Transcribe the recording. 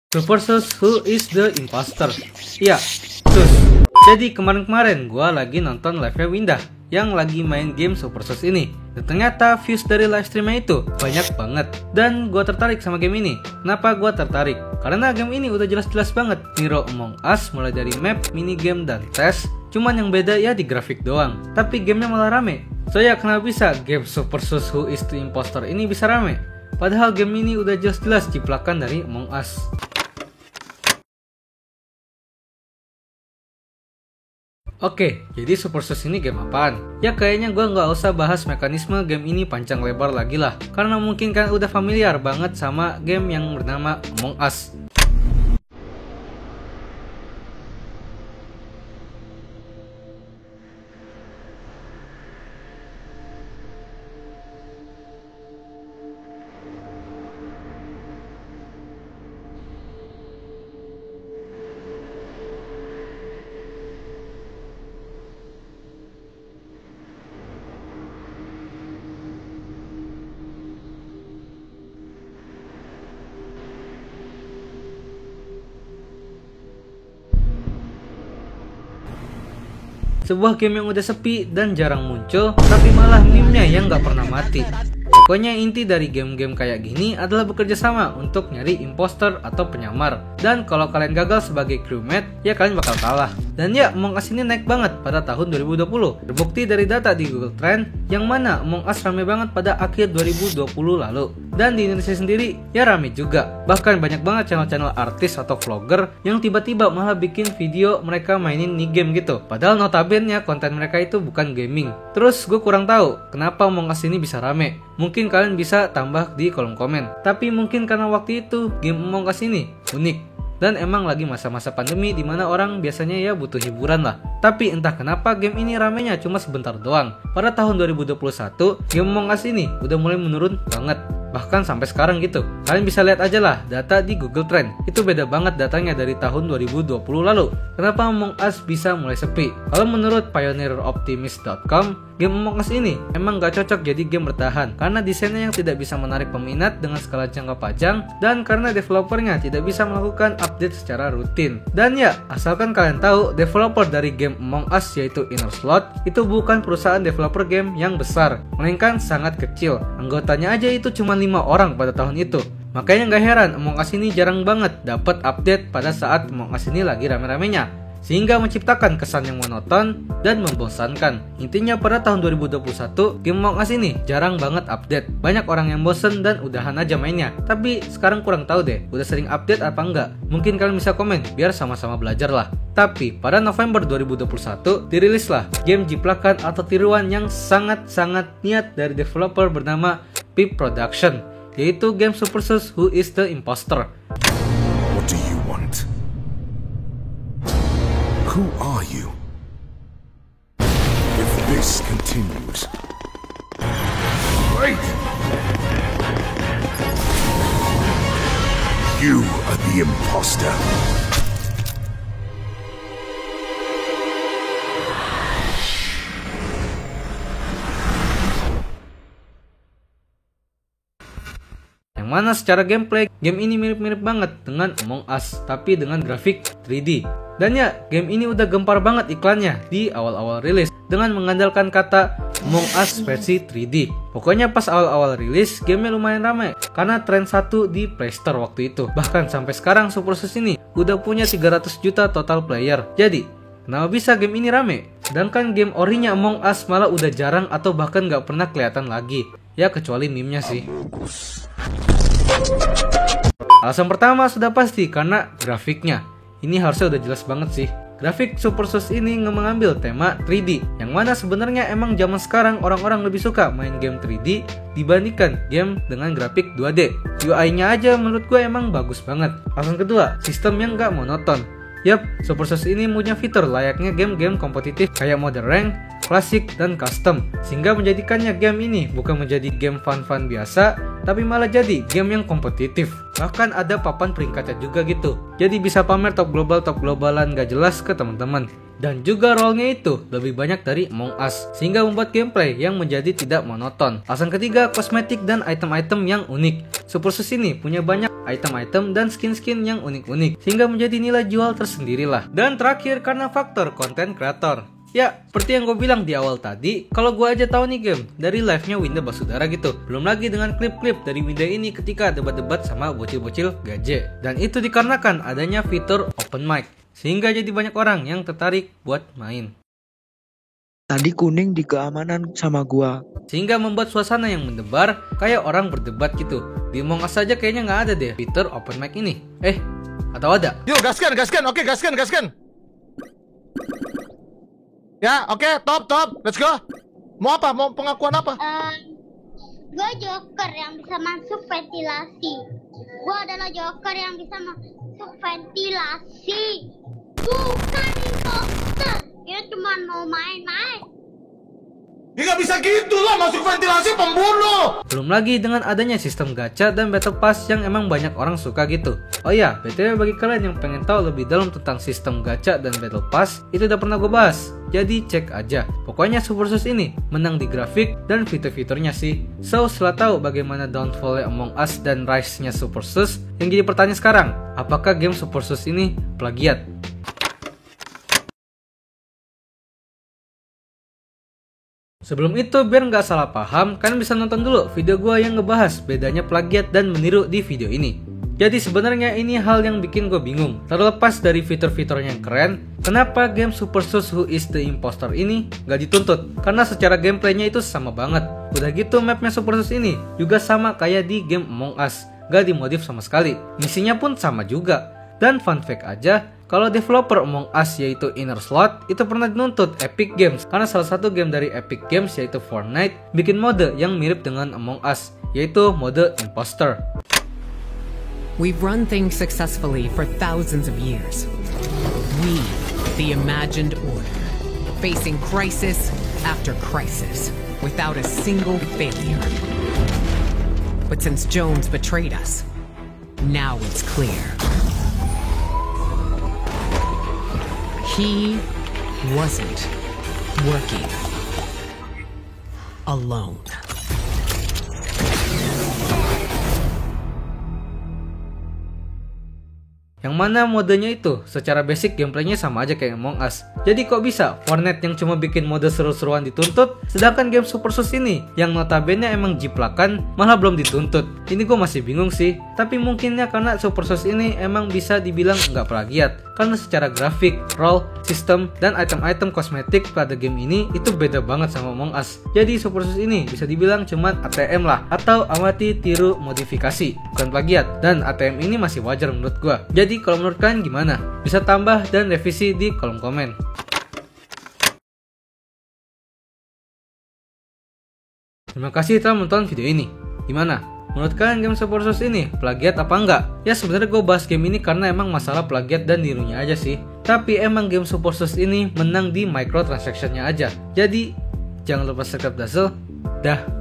Super Sus Who is the Imposter? Iya, Sus. Jadi kemarin-kemarin gue lagi nonton live-nya Windah yang lagi main game Super Sus ini. Dan ternyata views dari live streamnya itu banyak banget. Dan gue tertarik sama game ini. Kenapa gue tertarik? Karena game ini udah jelas-jelas banget Hero Among Us, mulai dari map, minigame, dan tes. Cuman yang beda ya di grafik doang. Tapi gamenya malah rame. So ya, kenapa bisa game Super Sus Who is the Imposter ini bisa rame? Padahal game ini udah jelas-jelas ciplakan dari Among Us. Oke, jadi Super Sus ini game apaan? Ya kayaknya gue nggak usah bahas mekanisme game ini panjang lebar lagi lah. Karena mungkin kan udah familiar banget sama game yang bernama Among Us. Sebuah game yang udah sepi dan jarang muncul, tapi malah meme-nya yang gak pernah mati. Pokoknya inti dari game-game kayak gini adalah bekerja sama untuk nyari imposter atau penyamar. Dan kalau kalian gagal sebagai crewmate, ya kalian bakal kalah. Dan ya, Among Us ini naik banget pada tahun 2020. Terbukti dari data di Google Trend, yang mana Among Us rame banget pada akhir 2020 lalu. Dan di Indonesia sendiri, ya rame juga. Bahkan banyak banget channel-channel artis atau vlogger yang tiba-tiba malah bikin video mereka mainin game gitu. Padahal notabene konten mereka itu bukan gaming. Terus gue kurang tahu kenapa Among Us ini bisa rame. Mungkin kalian bisa tambah di kolom komen. Tapi mungkin karena waktu itu game Among Us ini unik. Dan emang lagi masa-masa pandemi dimana orang biasanya ya butuh hiburan lah. Tapi entah kenapa game ini ramenya cuma sebentar doang. Pada tahun 2021, game Among Us ini udah mulai menurun banget. Bahkan sampai sekarang gitu. Kalian bisa lihat aja lah data di Google Trend. Itu beda banget datanya dari tahun 2020 lalu. Kenapa Among Us bisa mulai sepi? Kalau menurut pioneeroptimist.com, game Among Us ini emang gak cocok jadi game bertahan. Karena desainnya yang tidak bisa menarik peminat dengan skala jangka panjang. Dan karena developernya tidak bisa melakukan update secara rutin. Dan ya, asalkan kalian tahu, developer dari game Among Us yaitu Inner Slot itu bukan perusahaan developer game yang besar, melainkan sangat kecil. Anggotanya aja itu cuma 5 orang pada tahun itu. Makanya gak heran Among Us ini jarang banget dapat update pada saat Among Us ini lagi rame-ramenya, sehingga menciptakan kesan yang monoton dan membosankan. Intinya pada tahun 2021, game Among Us ini jarang banget update. Banyak orang yang bosen dan udahan aja mainnya. Tapi sekarang kurang tahu deh, udah sering update apa enggak? Mungkin kalian bisa komen, biar sama-sama belajar lah. Tapi pada November 2021, dirilislah game jiplakan atau tiruan yang sangat-sangat niat dari developer bernama Peep Production, yaitu game Super Sus Who is the Imposter. What do you want? Who are you? If this continues... Wait! You are the imposter. Yang mana secara gameplay, game ini mirip-mirip banget dengan Among Us, tapi dengan grafik 3D. Dan ya, game ini udah gempar banget iklannya di awal-awal rilis dengan mengandalkan kata Among Us versi 3D. Pokoknya pas awal-awal rilis, gamenya lumayan ramai karena tren 1 di Play Store waktu itu. Bahkan sampai sekarang Super Sus ini udah punya 300 juta total player. Jadi, kenapa bisa game ini rame? Sedangkan game orinya Among Us malah udah jarang atau bahkan gak pernah kelihatan lagi. Ya kecuali meme-nya sih. Alasan pertama sudah pasti karena grafiknya. Ini harusnya udah jelas banget sih. Grafik Super Sus ini mengambil tema 3D, yang mana sebenarnya emang zaman sekarang orang-orang lebih suka main game 3D dibandingkan game dengan grafik 2D. UI-nya aja menurut gue emang bagus banget. Alasan kedua, sistem yang gak monoton. Yap, Super Sus ini punya fitur layaknya game-game kompetitif kayak mode rank, klasik, dan custom, sehingga menjadikannya game ini bukan menjadi game fun-fun biasa, tapi malah jadi game yang kompetitif. Bahkan ada papan peringkatnya juga gitu, jadi bisa pamer top globalan gak jelas ke teman-teman. Dan juga role-nya itu lebih banyak dari Among Us, sehingga membuat gameplay yang menjadi tidak monoton. Alasan ketiga, kosmetik dan item-item yang unik. Supersus ini punya banyak item-item dan skin-skin yang unik-unik, sehingga menjadi nilai jual tersendirilah. Dan terakhir, karena faktor konten kreator. Ya, seperti yang gue bilang di awal tadi, kalau gue aja tahu nih game dari live-nya Winda Basudara gitu. Belum lagi dengan klip-klip dari Winda ini ketika debat-debat sama bocil-bocil gaje. Dan itu dikarenakan adanya fitur open mic, sehingga jadi banyak orang yang tertarik buat main. Tadi kuning di keamanan sama gua. Sehingga membuat suasana yang mendebar kayak orang berdebat gitu. Di Among Us saja kayaknya nggak ada deh fitur open mic ini. Atau ada? Yuk, gaskan, oke, gaskan. Ya, oke, top, let's go. Mau apa? Mau pengakuan apa? Gue Joker yang bisa masuk ventilasi. Gue adalah Joker yang bisa masuk ventilasi. Bukan imposter. Dia cuma mau main-main. Ya nggak bisa gitu lah, masuk ventilasi pembunuh. Belum lagi dengan adanya sistem gacha dan battle pass yang emang banyak orang suka gitu. Oh iya, BTW bagi kalian yang pengen tahu lebih dalam tentang sistem gacha dan battle pass, itu udah pernah gue bahas. Jadi cek aja. Pokoknya Supersus ini menang di grafik dan fitur-fiturnya sih. So setelah tahu bagaimana downfall Among Us dan rise-nya Supersus, yang jadi pertanyaan sekarang, apakah game Supersus ini plagiat? Sebelum itu, biar nggak salah paham, kalian bisa nonton dulu video gue yang ngebahas bedanya plagiat dan meniru di video ini. Jadi sebenarnya ini hal yang bikin gue bingung. Terlepas dari fitur-fiturnya yang keren, kenapa game Supersus Who is the Imposter ini nggak dituntut? Karena secara gameplaynya itu sama banget. Udah gitu mapnya Supersus ini juga sama kayak di game Among Us, nggak dimodif sama sekali. Misinya pun sama juga. Dan fun fact aja, kalau developer Among Us yaitu Inner Slot itu pernah dituntut Epic Games karena salah satu game dari Epic Games yaitu Fortnite bikin mode yang mirip dengan Among Us, yaitu mode Imposter. We've run things successfully for thousands of years. We, the imagined order, facing crisis after crisis without a single failure. But since Jones betrayed us, now it's clear. He wasn't working alone. Yang mana modenya itu secara basic gameplaynya sama aja kayak Among Us. Jadi kok bisa Fortnite yang cuma bikin mode seru-seruan dituntut, sedangkan game Supersus ini yang notabene emang jiplakan malah belum dituntut. Ini gue masih bingung sih. Tapi mungkinnya karena Supersus ini emang bisa dibilang nggak plagiat, karena secara grafik, role, sistem, dan item-item kosmetik pada game ini itu beda banget sama Among Us. Jadi Supersus ini bisa dibilang cuma ATM lah, atau amati tiru modifikasi, bukan plagiat. Dan ATM ini masih wajar menurut gue. Jadi kalau menurut kalian gimana? Bisa tambah dan revisi di kolom komen. Terima kasih telah menonton video ini. Gimana? Menurut kalian game Supersus ini plagiat apa enggak? Ya sebenarnya gue bahas game ini karena emang masalah plagiat dan nirunya aja sih. Tapi emang game Supersus ini menang di microtransaction-nya aja. Jadi jangan lupa subscribe Dazzle. Dah.